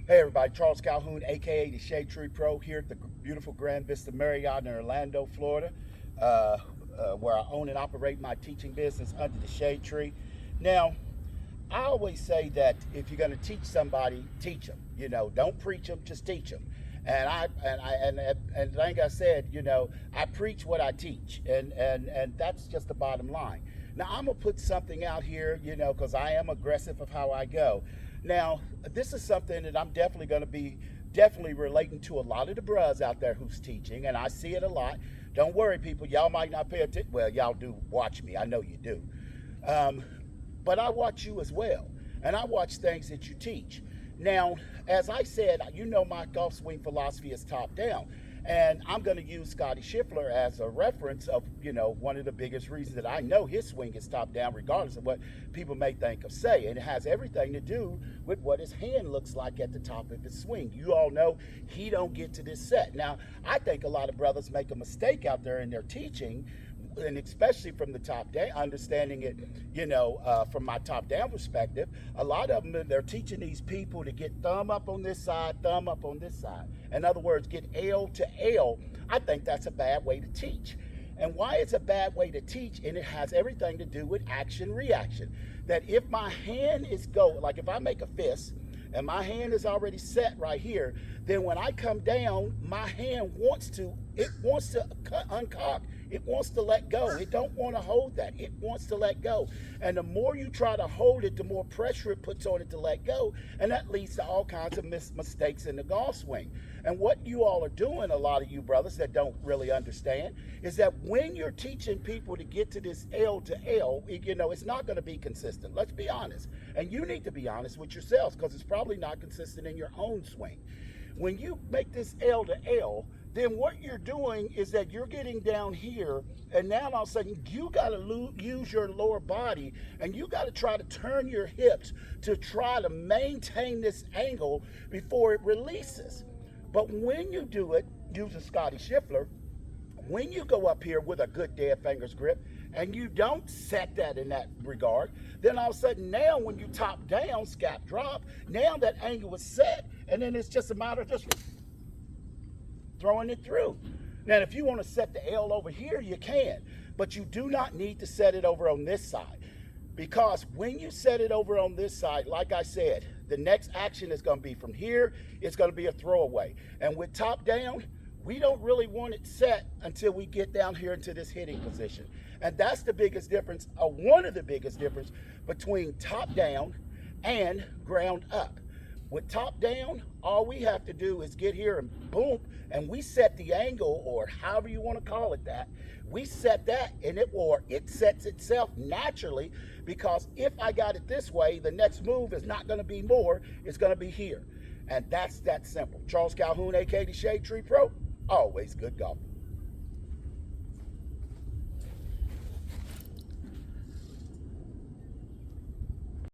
Hey everybody, Charles Calhoun, aka the Shade Tree Pro, here at the beautiful Grand Vista Marriott in Orlando, Florida, where I own and operate my teaching business under the Shade Tree. Now, I always say that if you're going to teach somebody, teach them. Don't preach them, just teach them. And like I said, I preach what I teach, and that's just the bottom line. Now I'm gonna put something out here, because I am aggressive of how I go. Now this is something that I'm definitely gonna be definitely relating to a lot of the bros out there who's teaching, and I see it a lot. Don't worry, people. Y'all might not pay attention. Well, y'all do watch me. I know you do. Um, but I watch you as well, and I watch things that you teach. Now, as I said, my golf swing philosophy is top down, and I'm going to use Scotty Scheffler as a reference of, one of the biggest reasons that I know his swing is top down, regardless of what people may think of say, and it has everything to do with what his hand looks like at the top of his swing. You all know he don't get to this set. Now, I think a lot of brothers make a mistake out there in their teaching, and especially from the top down, understanding it, from my top down perspective, a lot of them, they're teaching these people to get thumb up on this side, thumb up on this side. In other words, get L to L. I think that's a bad way to teach. And why it's a bad way to teach, and it has everything to do with action reaction. That if my hand is like if I make a fist, and my hand is already set right here, then when I come down, my hand wants to uncock. It wants to let go. It don't want to hold that. It wants to let go. And the more you try to hold it, the more pressure it puts on it to let go. And that leads to all kinds of mistakes in the golf swing. And what you all are doing, a lot of you brothers that don't really understand, is that when you're teaching people to get to this L to L, it's not going to be consistent. Let's be honest. And you need to be honest with yourselves, because it's probably not consistent in your own swing. When you make this L to L, then what you're doing is that you're getting down here, and now all of a sudden you got to use your lower body, and you got to try to turn your hips to try to maintain this angle before it releases. But when you do it using Scotty Scheffler, when you go up here with a good dead fingers grip and you don't set that in that regard, then all of a sudden now when you top down, scap drop, now that angle is set, and then it's just a matter of just throwing it through. Now, if you want to set the L over here, you can, but you do not need to set it over on this side, because when you set it over on this side, like I said, the next action is going to be from here. It's going to be a throwaway. And with top down, we don't really want it set until we get down here into this hitting position. And that's the biggest difference, one of the biggest difference between top down and ground up. With top down, all we have to do is get here and boom, and we set the angle, or however you want to call it that. We set that, and it sets itself naturally, because if I got it this way, the next move is not going to be more, it's going to be here. And that's that simple. Charles Calhoun, aka the Shade Tree Pro, always good golf.